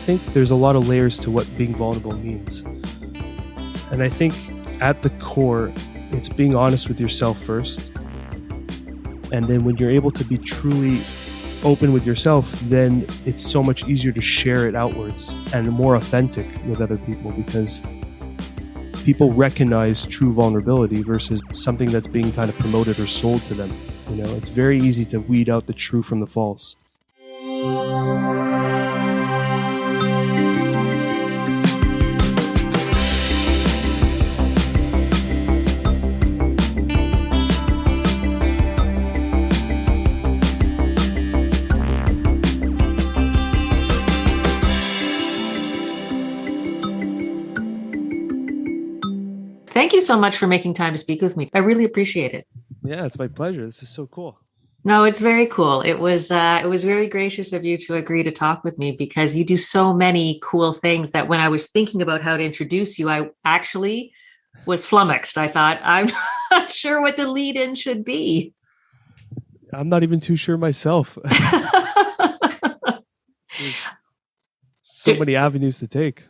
think there's a lot of layers to what being vulnerable means. And I think at the core, it's being honest with yourself first. And then when you're able to be truly open with yourself, then it's so much easier to share it outwards and more authentic with other people, because people recognize true vulnerability versus something that's being kind of promoted or sold to them. You know, it's very easy to weed out the true from the false. Thank you so much for making time to speak with me. I really appreciate it. Yeah, it's my pleasure. This is so cool. No, it's very cool. It was very gracious of you to agree to talk with me, because you do so many cool things that when I was thinking about how to introduce you, I actually was flummoxed. I thought, I'm not sure what the lead-in should be. I'm not even too sure myself. So many avenues to take.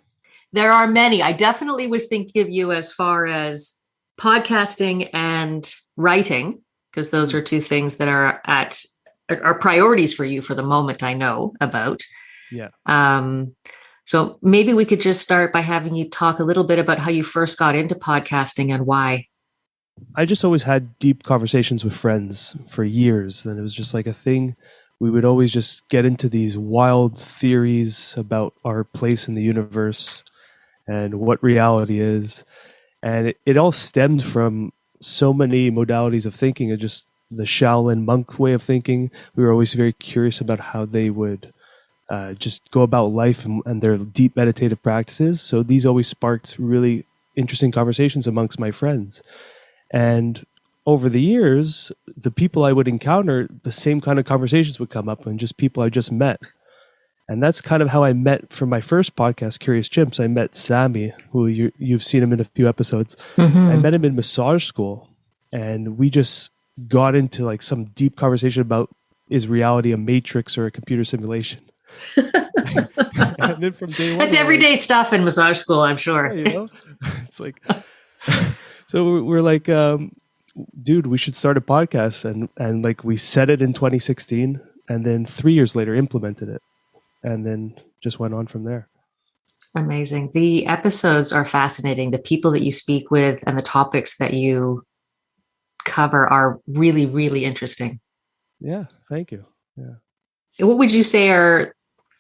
There are many. I definitely was thinking of you as far as podcasting and writing, because those are two things that are priorities for you for the moment, I know about. Yeah. So maybe we could just start by having you talk a little bit about how you first got into podcasting and why. I just always had deep conversations with friends for years, and it was just like a thing. We would always just get into these wild theories about our place in the universe and what reality is. And it all stemmed from so many modalities of thinking, and just the Shaolin monk way of thinking. We were always very curious about how they would just go about life and their deep meditative practices. So these always sparked really interesting conversations amongst my friends. And over the years, the people I would encounter, the same kind of conversations would come up, and just people I just met. And that's kind of how I met for my first podcast, Curious Chimps. I met Sammy, who you've seen him in a few episodes. Mm-hmm. I met him in massage school, and we just got into like some deep conversation about, is reality a matrix or a computer simulation? And then from day one, that's everyday stuff in massage school, I'm sure. Yeah, you know? It's like, so we're like, dude, we should start a podcast. And like we said it in 2016, and then 3 years later implemented it. And then just went on from there. Amazing. The episodes are fascinating. The people that you speak with and the topics that you cover are really, really interesting. Yeah, thank you. Yeah. What would you say are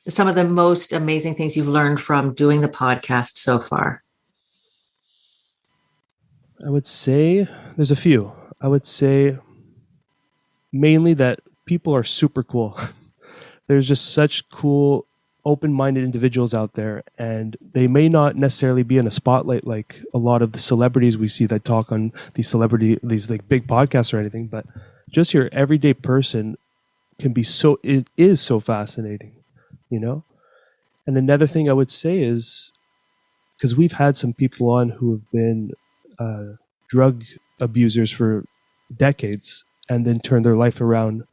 some of the most amazing things you've learned from doing the podcast so far? I would say there's a few. I would say mainly that people are super cool. There's just such cool, open-minded individuals out there, and they may not necessarily be in a spotlight like a lot of the celebrities we see that talk on these like big podcasts or anything, but just your everyday person it is so fascinating, you know? And another thing I would say is, because we've had some people on who have been drug abusers for decades and then turned their life around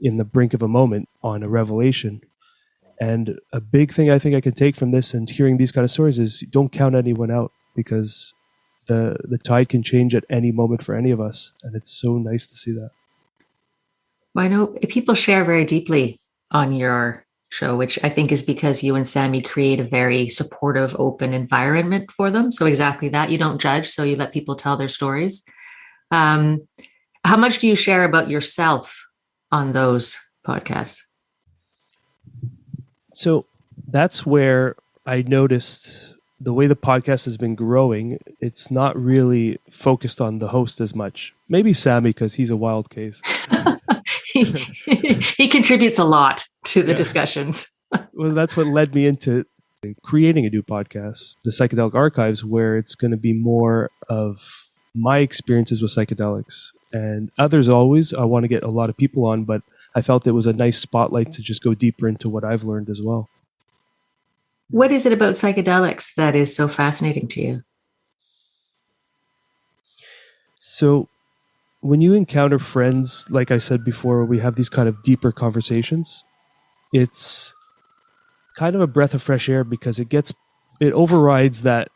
in the brink of a moment on a revelation. And a big thing I think I can take from this and hearing these kind of stories is, don't count anyone out, because the tide can change at any moment for any of us. And it's so nice to see that. Well, I know people share very deeply on your show, which I think is because you and Sammy create a very supportive, open environment for them. So exactly that. You don't judge, so you let people tell their stories. How much do you share about yourself on those podcasts? So that's where I noticed the way the podcast has been growing. It's not really focused on the host as much. Maybe Sammy, because he's a wild case. he contributes a lot to the discussions. Well, that's what led me into creating a new podcast, the Psychedelic Archives, where it's going to be more of my experiences with psychedelics. And others always, I want to get a lot of people on, but I felt it was a nice spotlight to just go deeper into what I've learned as well. What is it about psychedelics that is so fascinating to you? So when you encounter friends, like I said before, we have these kind of deeper conversations. It's kind of a breath of fresh air because it overrides that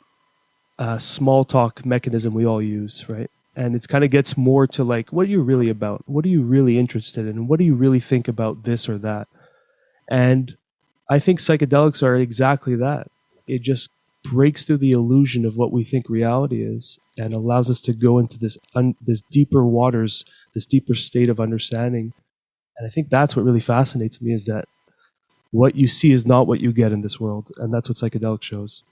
small talk mechanism we all use, right? And it kind of gets more to like, what are you really about? What are you really interested in? What do you really think about this or that? And I think psychedelics are exactly that. It just breaks through the illusion of what we think reality is and allows us to go into this deeper waters, this deeper state of understanding. And I think that's what really fascinates me, is that what you see is not what you get in this world. And that's what psychedelic shows.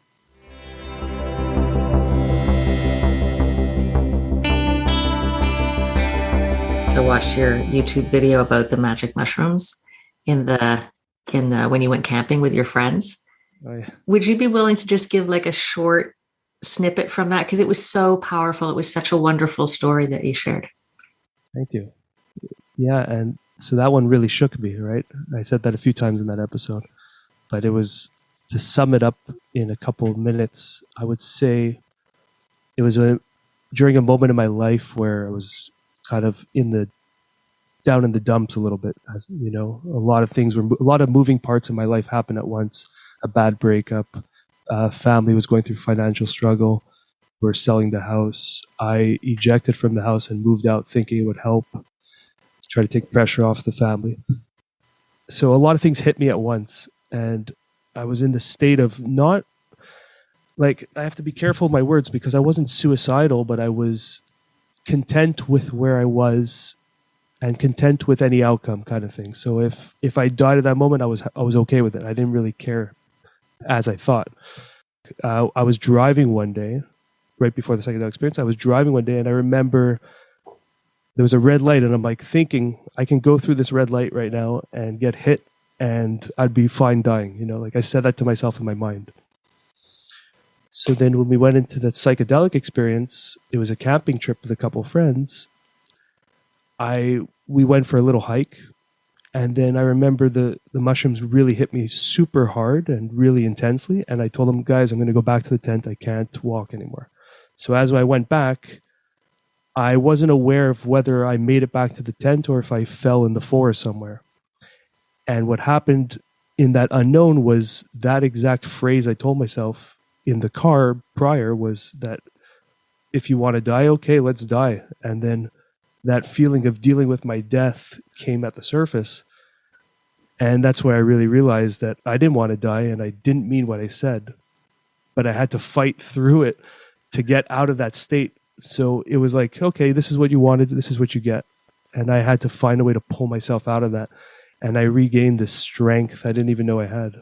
I watched your YouTube video about the magic mushrooms in the when you went camping with your friends. Oh, yeah. Would you be willing to just give like a short snippet from that? Because it was so powerful. It was such a wonderful story that you shared. Thank you. Yeah, and so that one really shook me, right? I said that a few times in that episode, but it was, to sum it up in a couple of minutes, I would say it was during a moment in my life where I was kind of down in the dumps a little bit. As you know, a lot of moving parts in my life happened at once. A bad breakup, family was going through financial struggle. We're selling the house. I ejected from the house and moved out thinking it would help, to try to take pressure off the family. So a lot of things hit me at once, and I was in the state of not, like, I have to be careful with my words because I wasn't suicidal, but I was content with where I was and content with any outcome, kind of thing. So if I died at that moment, I was okay with it. I didn't really care as I thought. I was driving one day, right before the psychedelic experience. I was driving one day, and I remember there was a red light, and I'm like thinking, I can go through this red light right now and get hit, and I'd be fine dying. You know, like I said that to myself in my mind. So then when we went into that psychedelic experience, it was a camping trip with a couple of friends. We went for a little hike, and then I remember the mushrooms really hit me super hard and really intensely. And I told them, guys, I'm going to go back to the tent. I can't walk anymore. So as I went back, I wasn't aware of whether I made it back to the tent or if I fell in the forest somewhere. And what happened in that unknown was that exact phrase I told myself in the car prior, was that if you want to die, okay, let's die. And then that feeling of dealing with my death came at the surface. And that's where I really realized that I didn't want to die and I didn't mean what I said, but I had to fight through it to get out of that state. So it was like, okay, this is what you wanted. This is what you get. And I had to find a way to pull myself out of that. And I regained this strength I didn't even know I had.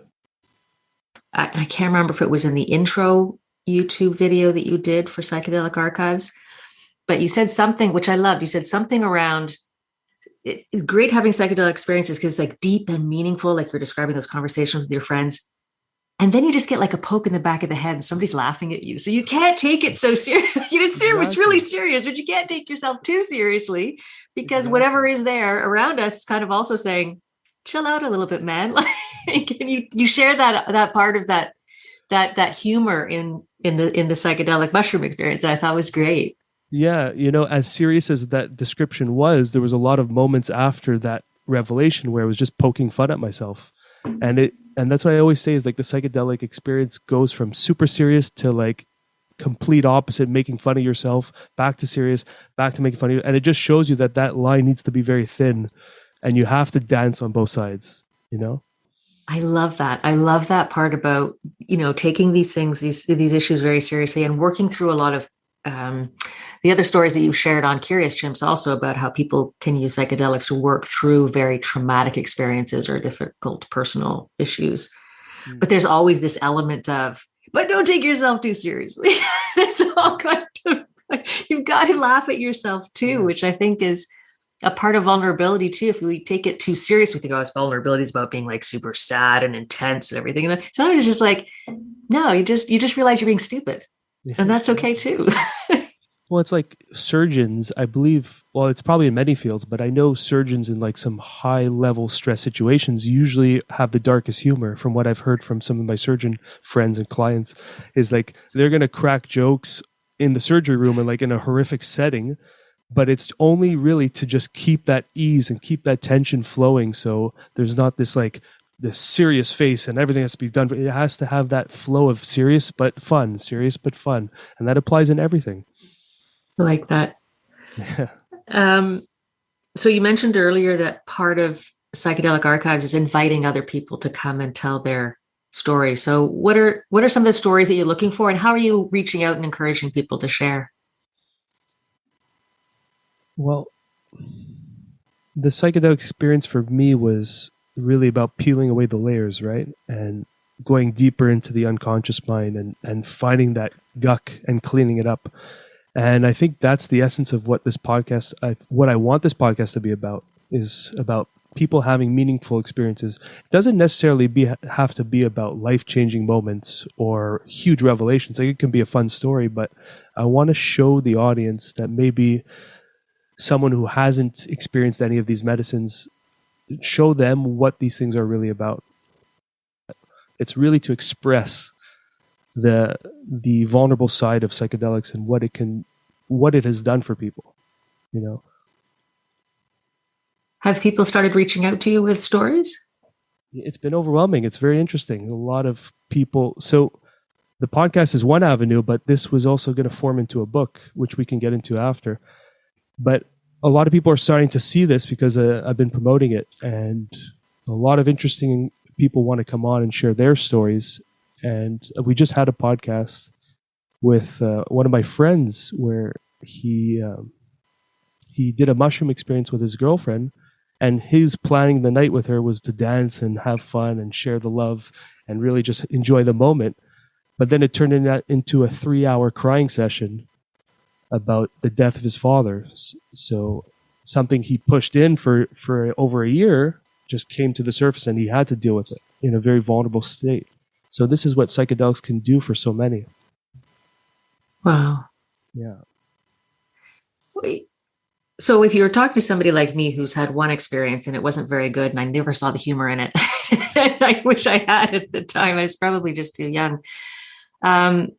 I can't remember if it was in the intro YouTube video that you did for Psychedelic Archives, but you said something, which I loved. You said something around, it's great having psychedelic experiences because it's like deep and meaningful, like you're describing those conversations with your friends. And then you just get like a poke in the back of the head and somebody's laughing at you. So you can't take it so serious. It's really serious, but you can't take yourself too seriously because whatever is there around us is kind of also saying, chill out a little bit, man. Like, and you share that part of that humor in the psychedelic mushroom experience that I thought was great. Yeah, you know, as serious as that description was, there was a lot of moments after that revelation where I was just poking fun at myself. And that's what I always say is like the psychedelic experience goes from super serious to like complete opposite, making fun of yourself, back to serious, back to making fun of you. And it just shows you that line needs to be very thin and you have to dance on both sides, you know? I love that. I love that part about, you know, taking these things, these issues very seriously and working through a lot of the other stories that you shared on Curious Chimps also about how people can use psychedelics to work through very traumatic experiences or difficult personal issues. Mm. But there's always this element of, but don't take yourself too seriously. That's all kind of, you've got to laugh at yourself too, which I think is a part of vulnerability too. If we take it too serious, we think, oh, it's vulnerability is about being like super sad and intense and everything. And sometimes it's just like, no, you just realize you're being stupid. Yeah. And that's okay too. Well, it's like surgeons, I believe, well, it's probably in many fields, but I know surgeons in like some high level stress situations usually have the darkest humor. From what I've heard from some of my surgeon friends and clients, is like they're going to crack jokes in the surgery room and like in a horrific setting, but it's only really to just keep that ease and keep that tension flowing. So there's not this like this serious face and everything has to be done, but it has to have that flow of serious but fun, and that applies in everything. I like that. Yeah. So you mentioned earlier that part of Psychedelic Archives is inviting other people to come and tell their story. So what are some of the stories that you're looking for, and how are you reaching out and encouraging people to share? Well, the psychedelic experience for me was really about peeling away the layers, right? And going deeper into the unconscious mind and finding that guck and cleaning it up. And I think that's the essence of what this podcast, what I want this podcast to be about, is about people having meaningful experiences. It doesn't necessarily have to be about life-changing moments or huge revelations. Like, it can be a fun story, but I want to show the audience that maybe someone who hasn't experienced any of these medicines, show them what these things are really about. It's really to express the vulnerable side of psychedelics and what it has done for people, you know. Have people started reaching out to you with stories? It's been overwhelming. It's very interesting. A lot of people. So the podcast is one avenue, but this was also going to form into a book, which we can get into after. But a lot of people are starting to see this because I've been promoting it, and a lot of interesting people want to come on and share their stories. And we just had a podcast with one of my friends where he did a mushroom experience with his girlfriend, and his planning the night with her was to dance and have fun and share the love and really just enjoy the moment. But then it turned into a 3-hour crying session about the death of his father. So something he pushed in for over a year just came to the surface, and he had to deal with it in a very vulnerable state. So this is what psychedelics can do for so many. Wow. Yeah. So if you were talking to somebody like me who's had one experience and it wasn't very good, and I never saw the humor in it, I wish I had at the time. I was probably just too young. How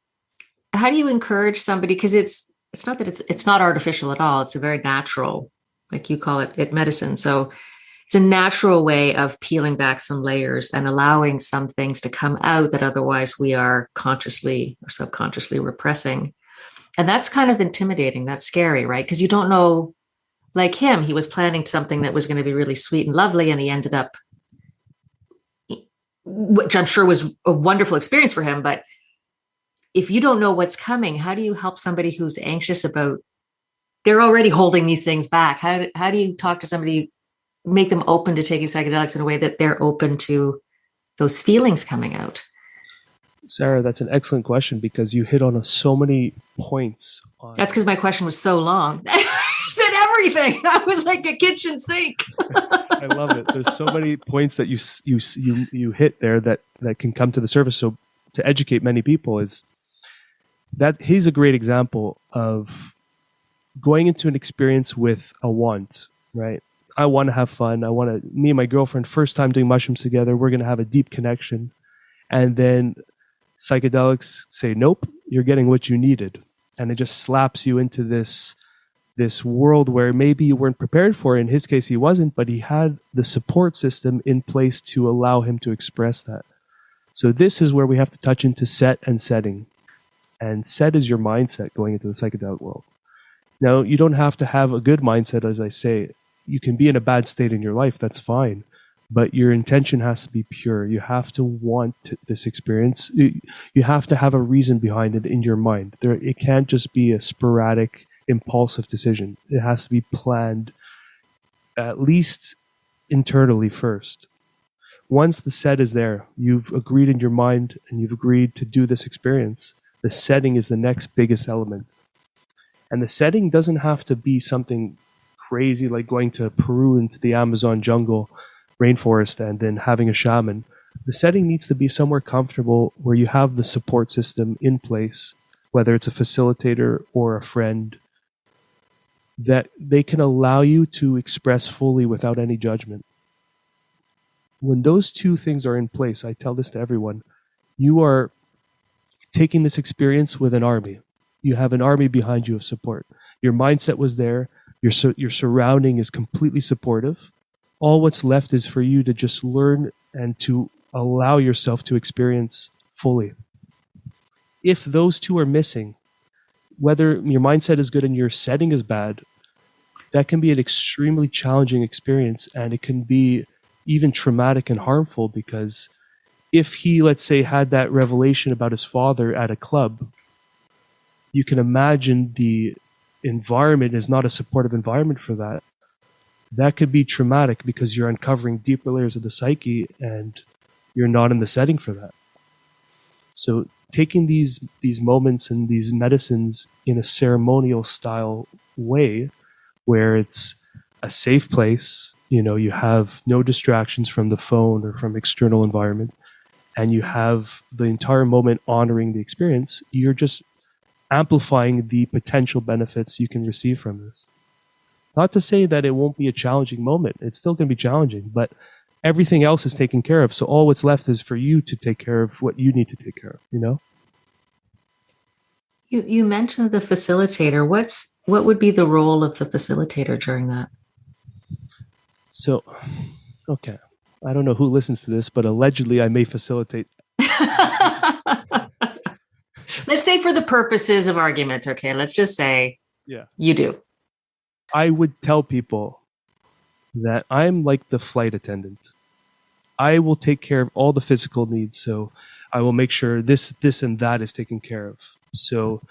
do you encourage somebody? Because it's not that it's not artificial at all. It's a very natural, like you call it medicine. So it's a natural way of peeling back some layers and allowing some things to come out that otherwise we are consciously or subconsciously repressing. And that's kind of intimidating. That's scary, right? Because you don't know, like him, he was planning something that was going to be really sweet and lovely, and he ended up, which I'm sure was a wonderful experience for him. But if you don't know what's coming, how do you help somebody who's anxious about, they're already holding these things back? How do you talk to somebody, make them open to taking psychedelics in a way that they're open to those feelings coming out? Sarah, that's an excellent question, because you hit on so many points. That's because my question was so long. I said everything. I was like a kitchen sink. I love it. There's so many points that you hit there that can come to the surface. So to educate many people is that he's a great example of going into an experience with a want, right? I want to have fun. Me and my girlfriend, first time doing mushrooms together, we're going to have a deep connection. And then psychedelics say, nope, you're getting what you needed. And it just slaps you into this world where maybe you weren't prepared for. In his case, he wasn't, but he had the support system in place to allow him to express that. So this is where we have to touch into set and setting. And set is your mindset going into the psychedelic world. Now, you don't have to have a good mindset, as I say. You can be in a bad state in your life, that's fine. But your intention has to be pure. You have to want this experience. You have to have a reason behind it in your mind. It can't just be a sporadic, impulsive decision. It has to be planned, at least internally first. Once the set is there, you've agreed in your mind and you've agreed to do this experience. The setting is the next biggest element. And the setting doesn't have to be something crazy like going to Peru into the Amazon jungle rainforest and then having a shaman. The setting needs to be somewhere comfortable where you have the support system in place, whether it's a facilitator or a friend, that they can allow you to express fully without any judgment. When those two things are in place, I tell this to everyone, you are taking this experience with an army. You have an army behind you of support. Your mindset was there. Your surrounding is completely supportive. All what's left is for you to just learn and to allow yourself to experience fully. If those two are missing, whether your mindset is good and your setting is bad, that can be an extremely challenging experience, and it can be even traumatic and harmful, because if he, let's say, had that revelation about his father at a club, you can imagine the environment is not a supportive environment for that. That could be traumatic because you're uncovering deeper layers of the psyche and you're not in the setting for that. So taking these moments and these medicines in a ceremonial style way, where it's a safe place, you have no distractions from the phone or from external environment, and you have the entire moment honoring the experience, you're just amplifying the potential benefits you can receive from this. Not to say that it won't be a challenging moment. It's still going to be challenging, but everything else is taken care of. So all what's left is for you to take care of what you need to take care of, You mentioned the facilitator. What would be the role of the facilitator during that? So, okay. I don't know who listens to this, but allegedly I may facilitate. Let's say for the purposes of argument, okay, let's just say you do. I would tell people that I'm like the flight attendant. I will take care of all the physical needs. So I will make sure this, and that is taken care of. So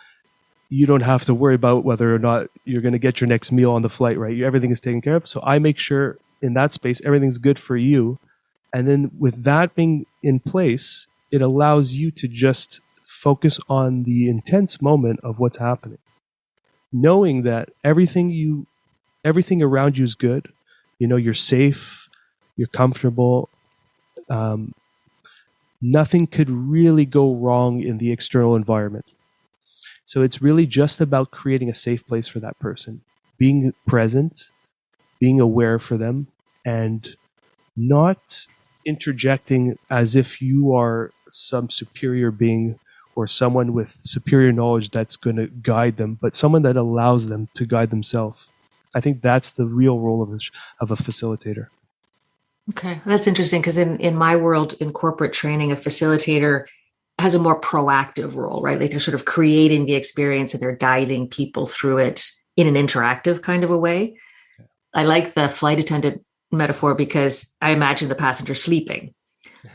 you don't have to worry about whether or not you're going to get your next meal on the flight, right? Everything is taken care of. So I make sure in that space, everything's good for you. And then with that being in place, it allows you to just focus on the intense moment of what's happening. Knowing that everything around you is good. You're safe, you're comfortable. Nothing could really go wrong in the external environment. So it's really just about creating a safe place for that person, being present, being aware for them, and not interjecting as if you are some superior being or someone with superior knowledge that's going to guide them, but someone that allows them to guide themselves. I think that's the real role of a facilitator. Okay, that's interesting, because in my world, in corporate training, a facilitator has a more proactive role, right? Like they're sort of creating the experience and they're guiding people through it in an interactive kind of a way. I like the flight attendant metaphor because I imagine the passenger sleeping.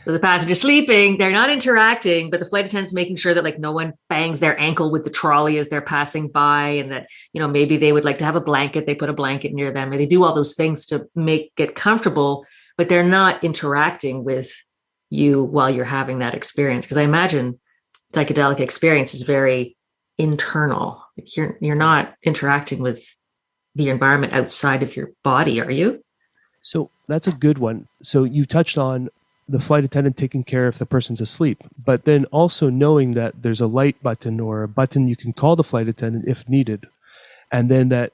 So the passenger sleeping, they're not interacting, but the flight attendant's making sure that like no one bangs their ankle with the trolley as they're passing by, and that, maybe they would like to have a blanket. They put a blanket near them, and they do all those things to make it comfortable, but they're not interacting with you while you're having that experience. Because I imagine psychedelic experience is very internal. Like you're not interacting with the environment outside of your body, are you? So that's a good one. So you touched on the flight attendant taking care if the person's asleep, but then also knowing that there's a light button or a button you can call the flight attendant if needed. And then that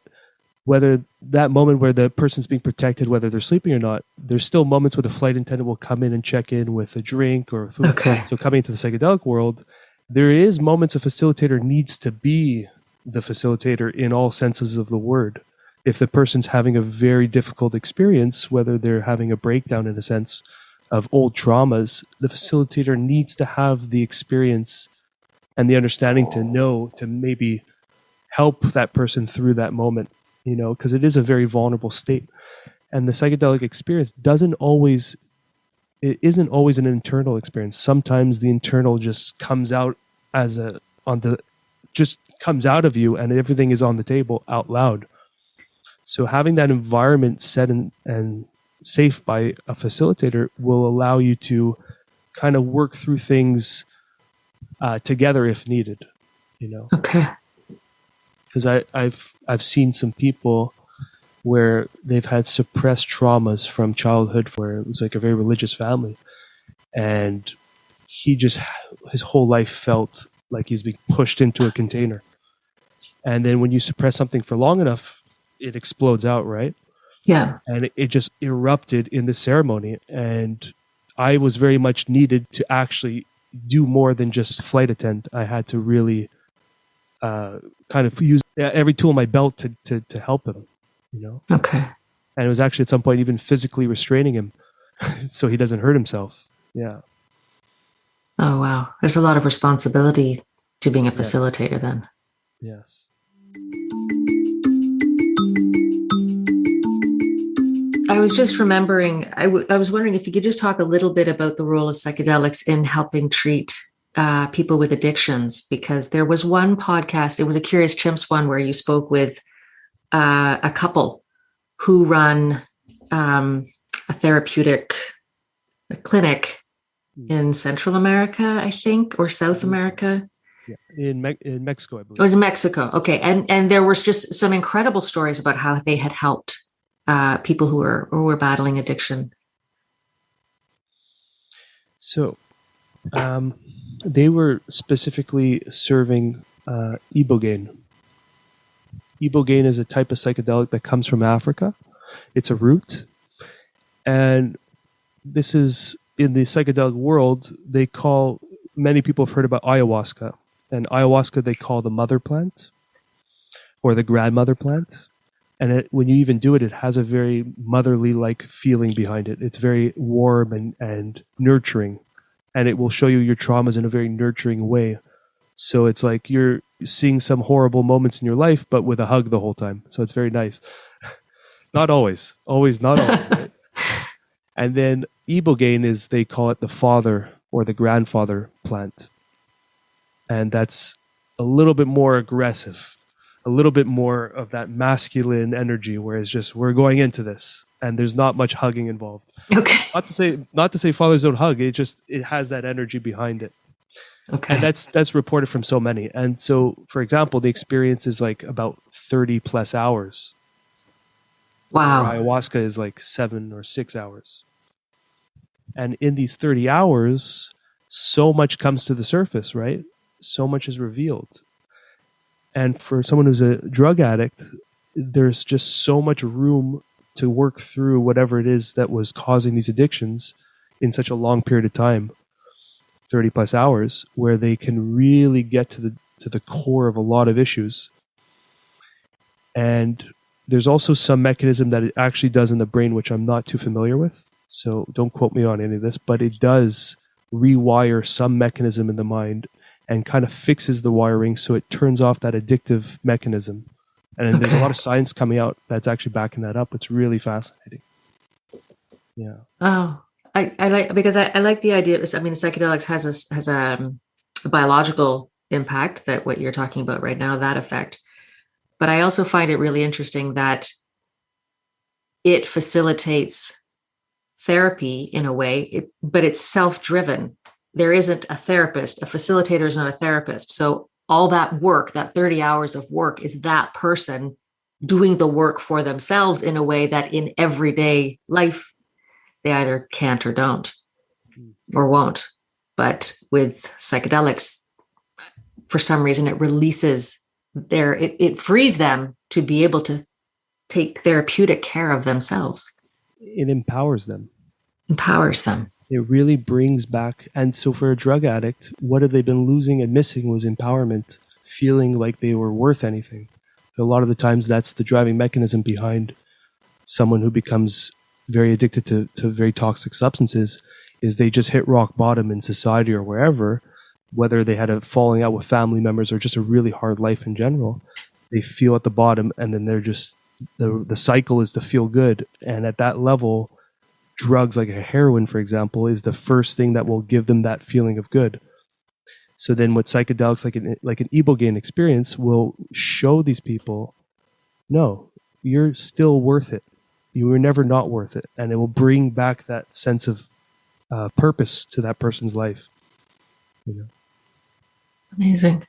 whether that moment where the person's being protected, whether they're sleeping or not, there's still moments where the flight attendant will come in and check in with a drink or food. Okay. So coming into the psychedelic world, there is moments a facilitator needs to be the facilitator in all senses of the word. If the person's having a very difficult experience, whether they're having a breakdown in a sense of old traumas, the facilitator needs to have the experience and the understanding to know to maybe help that person through that moment, because it is a very vulnerable state. And the psychedelic experience isn't always an internal experience. Sometimes the internal just comes out comes out of you, and everything is on the table out loud. So having that environment set and safe by a facilitator will allow you to kind of work through things together if needed, Okay. Because I've seen some people where they've had suppressed traumas from childhood, where it was like a very religious family, and his whole life felt like he's being pushed into a container. And then when you suppress something for long enough, it explodes out, right? Yeah. And it just erupted in the ceremony. And I was very much needed to actually do more than just flight attend. I had to really kind of use every tool in my belt to help him, Okay. And it was actually at some point even physically restraining him so he doesn't hurt himself. Yeah. Oh, wow. There's a lot of responsibility to being a Yes. facilitator then. Yes. I was just remembering, I was wondering if you could just talk a little bit about the role of psychedelics in helping treat people with addictions, because there was one podcast, it was a Curious Chimps one, where you spoke with a couple who run a therapeutic clinic in Central America, I think, or South America. Yeah. In Mexico, I believe. It was Mexico. Okay. And there was just some incredible stories about how they had helped people who were battling addiction. So they were specifically serving ibogaine. Ibogaine is a type of psychedelic that comes from Africa. It's a root. And this is, in the psychedelic world, many people have heard about ayahuasca. And ayahuasca they call the mother plant or the grandmother plant. And when you even do it, it has a very motherly-like feeling behind it. It's very warm and nurturing. And it will show you your traumas in a very nurturing way. So it's like you're seeing some horrible moments in your life, but with a hug the whole time. So it's very nice. Not always. Not always. Right? And then ibogaine is, they call it the father or the grandfather plant. And that's a little bit more aggressive, a little bit more of that masculine energy, whereas just we're going into this and there's not much hugging involved. Okay. Not to say fathers don't hug, it has that energy behind it. Okay. And that's reported from so many. And so, for example, the experience is like about 30 plus hours. Wow. Ayahuasca is like 7 or 6 hours. And in these 30 hours, so much comes to the surface, right? So much is revealed. And for someone who's a drug addict, there's just so much room to work through whatever it is that was causing these addictions in such a long period of time, 30 plus hours, where they can really get to the core of a lot of issues. And there's also some mechanism that it actually does in the brain, which I'm not too familiar with. So don't quote me on any of this, but it does rewire some mechanism in the mind and kind of fixes the wiring so it turns off that addictive mechanism. And there's a lot of science coming out that's actually backing that up. It's really fascinating. Yeah. Oh, I like, because I like the idea. I mean, psychedelics has a biological impact, that what you're talking about right now, that effect. But I also find it really interesting that it facilitates therapy in a way, but it's self-driven. There isn't a therapist. A facilitator is not a therapist. So all that work, that 30 hours of work, is that person doing the work for themselves in a way that in everyday life, they either can't or don't or won't. But with psychedelics, for some reason, it releases it frees them to be able to take therapeutic care of themselves. It empowers them. Empowers them. It really brings back. And so for a drug addict, what have they been losing and missing was empowerment, feeling like they were worth anything. A lot of the times that's the driving mechanism behind someone who becomes very addicted to very toxic substances, is they just hit rock bottom in society or wherever, whether they had a falling out with family members or just a really hard life in general. They feel at the bottom, and then they're just, the cycle is to feel good. And at that level, drugs like a heroin, for example, is the first thing that will give them that feeling of good. So then what psychedelics like an ibogaine experience will show these people, no, you're still worth it. You were never not worth it. And it will bring back that sense of purpose to that person's life. You know? Amazing.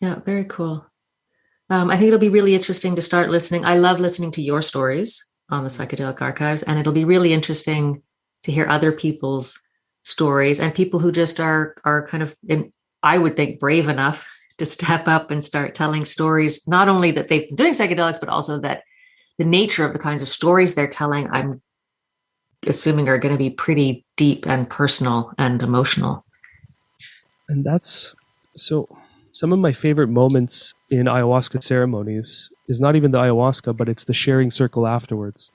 Yeah, very cool. I think it'll be really interesting to start listening. I love listening to your stories on the Psychedelic Archives, and it'll be really interesting to hear other people's stories and people who just are kind of, I would think, brave enough to step up and start telling stories, not only that they've been doing psychedelics, but also that the nature of the kinds of stories they're telling, I'm assuming, are going to be pretty deep and personal and emotional. And that's, so some of my favorite moments in ayahuasca ceremonies is not even the ayahuasca, but it's the sharing circle afterwards.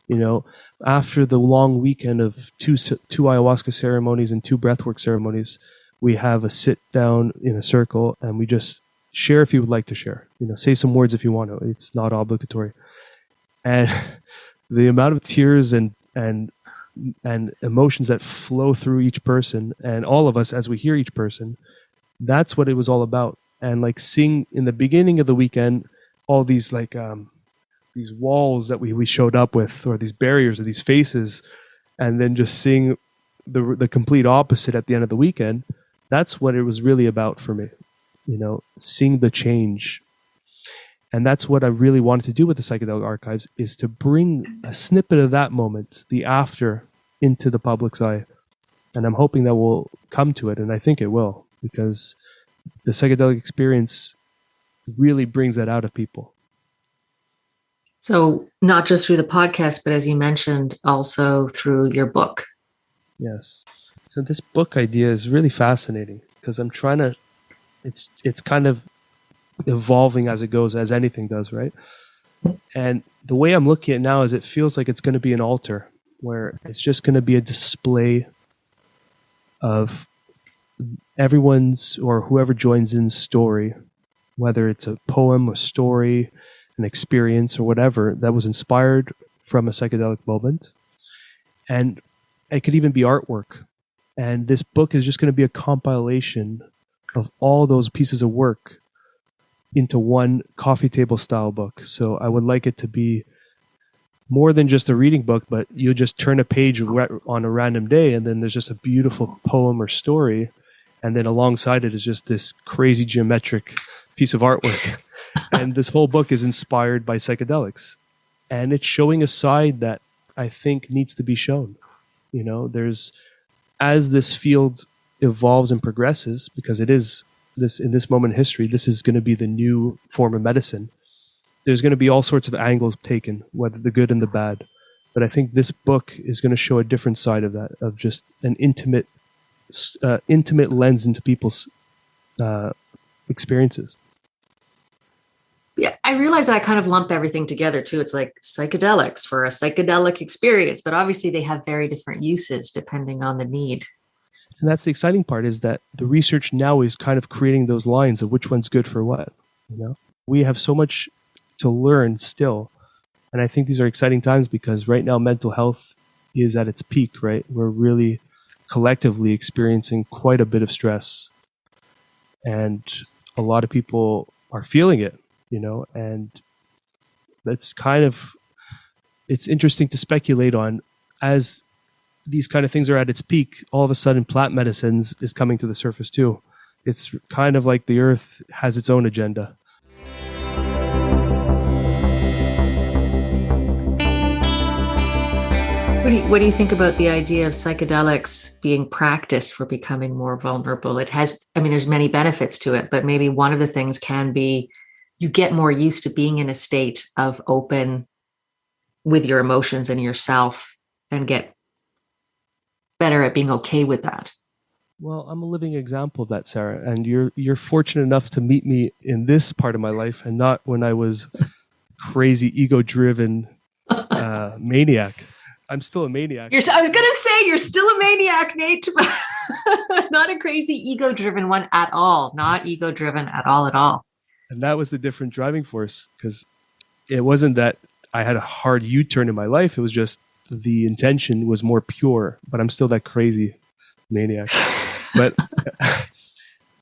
You know, after the long weekend of two ayahuasca ceremonies and two breathwork ceremonies, we have a sit down in a circle and we just share if you would like to share. Say some words if you want to. It's not obligatory. And the amount of tears and emotions that flow through each person and all of us as we hear each person, that's what it was all about. And like seeing in the beginning of the weekend, all these these walls that we showed up with, or these barriers or these faces, and then just seeing the complete opposite at the end of the weekend, that's what it was really about for me, seeing the change. And that's what I really wanted to do with the Psychedelic Archives, is to bring a snippet of that moment, the after, into the public's eye. And I'm hoping that we'll come to it, and I think it will, because the psychedelic experience really brings that out of people. So not just through the podcast, but as you mentioned, also through your book. Yes. So this book idea is really fascinating because I'm trying to, it's kind of evolving as it goes, as anything does, right? And the way I'm looking at it now is it feels like it's going to be an altar where it's just going to be a display of everyone's or whoever joins in story, whether it's a poem, a story, an experience, or whatever that was inspired from a psychedelic moment. And it could even be artwork. And this book is just going to be a compilation of all those pieces of work into one coffee table style book. So I would like it to be more than just a reading book, but you just turn a page on a random day and then there's just a beautiful poem or story. And then alongside it is just this crazy geometric piece of artwork. And this whole book is inspired by psychedelics. And it's showing a side that I think needs to be shown. There's, as this field evolves and progresses, because it is this, in this moment in history, this is going to be the new form of medicine. There's going to be all sorts of angles taken, whether the good and the bad. But I think this book is going to show a different side of that, of just an intimate lens into people's experiences. Yeah, I realize I kind of lump everything together too. It's like psychedelics for a psychedelic experience, but obviously they have very different uses depending on the need. And that's the exciting part, is that the research now is kind of creating those lines of which one's good for what. We have so much to learn still. And I think these are exciting times because right now mental health is at its peak, right? We're really collectively experiencing quite a bit of stress. And a lot of people are feeling it, and that's it's interesting to speculate on as these kind of things are at its peak. All of a sudden plant medicines is coming to the surface too. It's kind of like the earth has its own agenda. What do you think about the idea of psychedelics being practiced for becoming more vulnerable? There's many benefits to it, but maybe one of the things can be you get more used to being in a state of open with your emotions and yourself and get better at being okay with that. Well, I'm a living example of that, Sarah, and you're fortunate enough to meet me in this part of my life and not when I was crazy ego-driven maniac. I'm still a maniac. I was going to say, you're still a maniac, Nate. Not a crazy ego-driven one at all. Not ego-driven at all. And that was the different driving force, because it wasn't that I had a hard U-turn in my life. It was just the intention was more pure, but I'm still that crazy maniac. But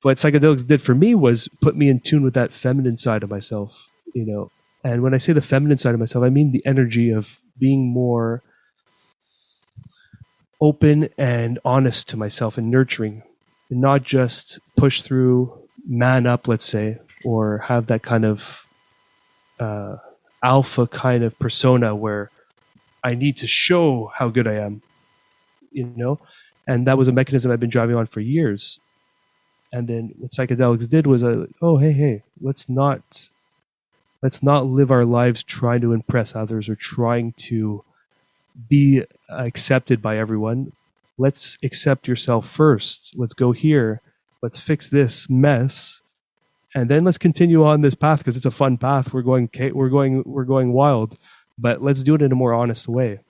what psychedelics did for me was put me in tune with that feminine side of myself, And when I say the feminine side of myself, I mean the energy of being more open and honest to myself and nurturing, and not just push through, man up, let's say, or have that kind of alpha kind of persona where I need to show how good I am, and that was a mechanism I've been driving on for years. And then what psychedelics did was, hey, let's not live our lives trying to impress others or trying to be accepted by everyone. Let's accept yourself first. Let's go here. Let's fix this mess, and then let's continue on this path because it's a fun path. We're going wild, but let's do it in a more honest way.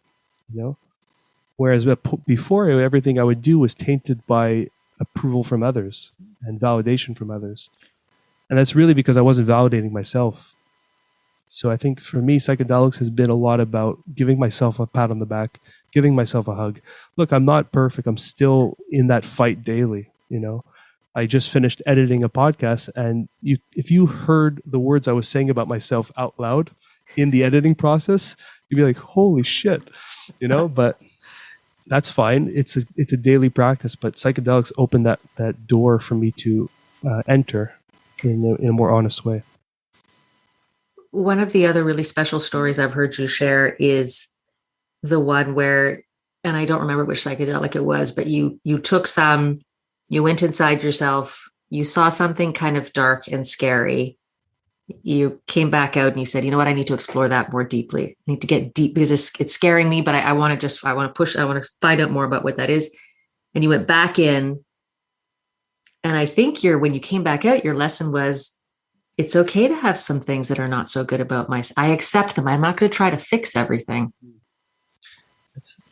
you know? Whereas before, everything I would do was tainted by approval from others and validation from others. And that's really because I wasn't validating myself. So I think for me, psychedelics has been a lot about giving myself a pat on the back, giving myself a hug. Look, I'm not perfect. I'm still in that fight daily, you know? I just finished editing a podcast, and if you heard the words I was saying about myself out loud in the editing process, you'd be like, holy shit, you know? But that's fine. It's a daily practice, but psychedelics opened that door for me to enter in a more honest way. One of the other really special stories I've heard you share is the one where, and I don't remember which psychedelic it was, but you took some, you went inside yourself, you saw something kind of dark and scary. You came back out and you said, you know what, I need to explore that more deeply. I need to get deep because it's scaring me, but I want to find out more about what that is. And you went back in. And I think when you came back out, your lesson was, it's okay to have some things that are not so good about myself. I accept them. I'm not going to try to fix everything.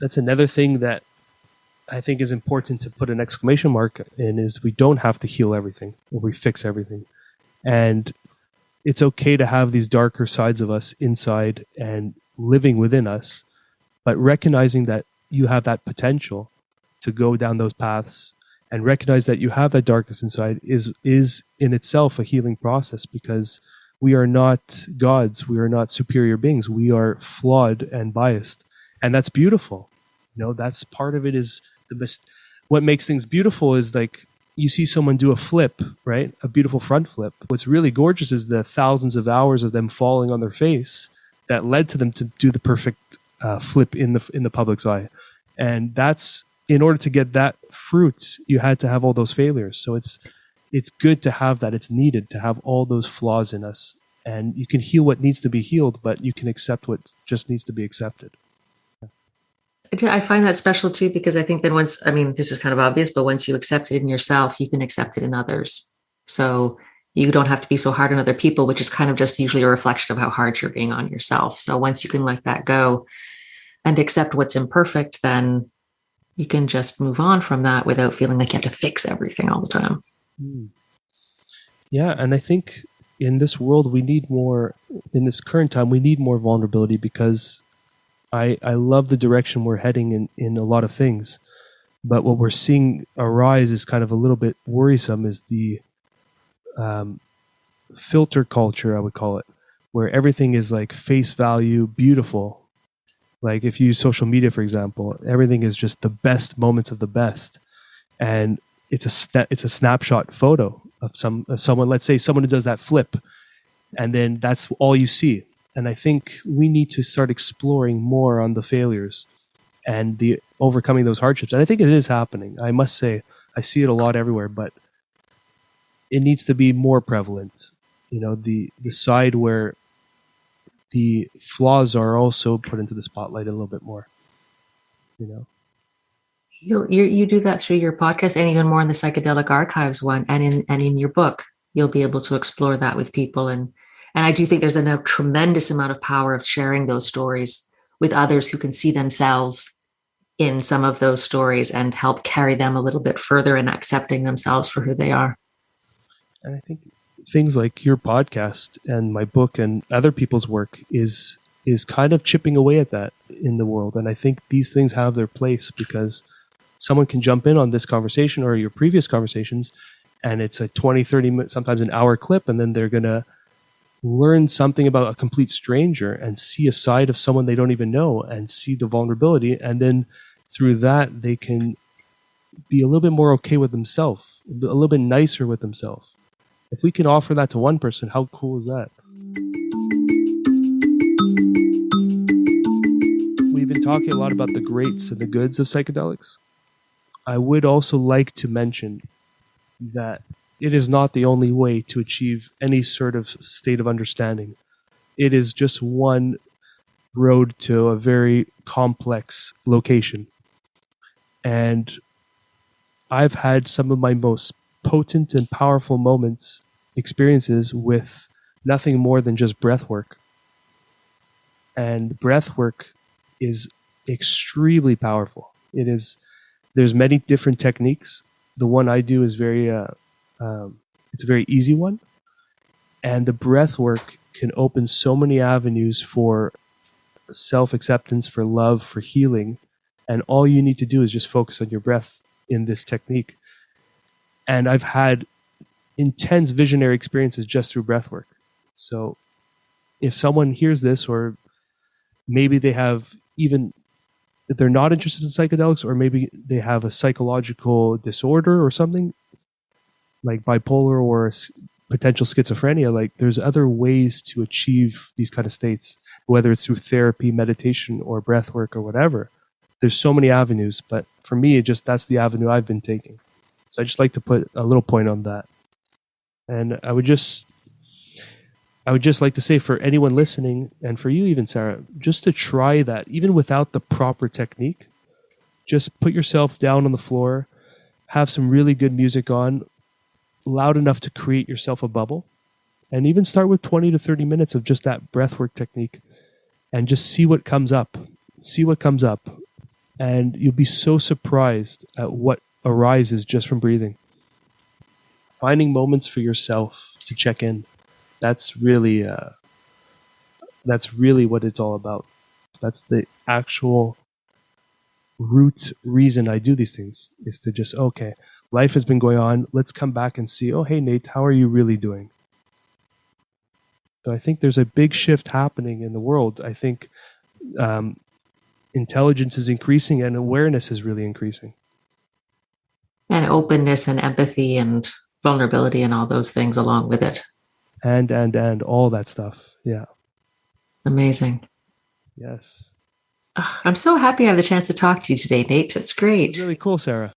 That's another thing that I think is important to put an exclamation mark in, is we don't have to heal everything or we fix everything. And it's okay to have these darker sides of us inside and living within us, but recognizing that you have that potential to go down those paths and recognize that you have that darkness inside is in itself a healing process, because we are not gods. We are not superior beings. We are flawed and biased. And that's beautiful. You know, that's part of it. Is what makes things beautiful is like, you see someone do a flip, right? A beautiful front flip. What's really gorgeous is the thousands of hours of them falling on their face that led to them to do the perfect flip in the public's eye. And that's, in order to get that fruit, you had to have all those failures. So it's good to have that. It's needed to have all those flaws in us. And you can heal what needs to be healed, but you can accept what just needs to be accepted. I find that special too, because I think that this is kind of obvious, but once you accept it in yourself, you can accept it in others. So you don't have to be so hard on other people, which is kind of just usually a reflection of how hard you're being on yourself. So once you can let that go and accept what's imperfect, then you can just move on from that without feeling like you have to fix everything all the time. Yeah. And I think in this world, in this current time, we need more vulnerability, because I love the direction we're heading in a lot of things. But what we're seeing arise is kind of a little bit worrisome, is the filter culture, I would call it, where everything is like face value, beautiful. Like if you use social media, for example, everything is just the best moments of the best. And it's a snapshot photo of someone, let's say someone who does that flip, and then that's all you see. And I think we need to start exploring more on the failures and the overcoming those hardships. And I think it is happening. I must say, I see it a lot everywhere, but it needs to be more prevalent. You know, the side where the flaws are also put into the spotlight a little bit more, you know. You do that through your podcast, and even more in the Psychedelic Archives one, and in your book, you'll be able to explore that with people. And I do think there's a tremendous amount of power of sharing those stories with others who can see themselves in some of those stories and help carry them a little bit further in accepting themselves for who they are. And I think things like your podcast and my book and other people's work is kind of chipping away at that in the world. And I think these things have their place, because someone can jump in on this conversation or your previous conversations, and it's a 20, 30 minute, sometimes an hour clip, and then they're going to learn something about a complete stranger and see a side of someone they don't even know and see the vulnerability. And then through that, they can be a little bit more okay with themselves, a little bit nicer with themselves. If we can offer that to one person, how cool is that? We've been talking a lot about the greats and the goods of psychedelics. I would also like to mention that it is not the only way to achieve any sort of state of understanding. It is just one road to a very complex location. And I've had some of my most potent and powerful experiences with nothing more than just breath work. And breath work is extremely powerful. It is. There's many different techniques. The one I do is it's a very easy one, and the breath work can open so many avenues for self acceptance, for love, for healing. And all you need to do is just focus on your breath in this technique. And I've had intense visionary experiences just through breath work. So if someone hears this, or maybe they have even, if they're not interested in psychedelics, or maybe they have a psychological disorder or something like bipolar or potential schizophrenia, like there's other ways to achieve these kind of states, whether it's through therapy, meditation, or breath work or whatever. There's so many avenues, but for me, that's the avenue I've been taking. So I just like to put a little point on that. And I would just like to say, for anyone listening, and for you even, Sarah, just to try that, even without the proper technique. Just put yourself down on the floor, have some really good music on, loud enough to create yourself a bubble, and even start with 20 to 30 minutes of just that breathwork technique, and just see what comes up. See what comes up. And you'll be so surprised at what arises just from breathing. Finding moments for yourself to check in. That's really what it's all about. That's the actual root reason I do these things, is to just, okay, life has been going on. Let's come back and see, oh, hey, Nate, how are you really doing? So I think there's a big shift happening in the world. I think intelligence is increasing and awareness is really increasing. And openness and empathy and vulnerability and all those things along with it. And all that stuff. Yeah. Amazing. Yes. I'm so happy I have the chance to talk to you today, Nate. It's great. It's really cool, Sarah.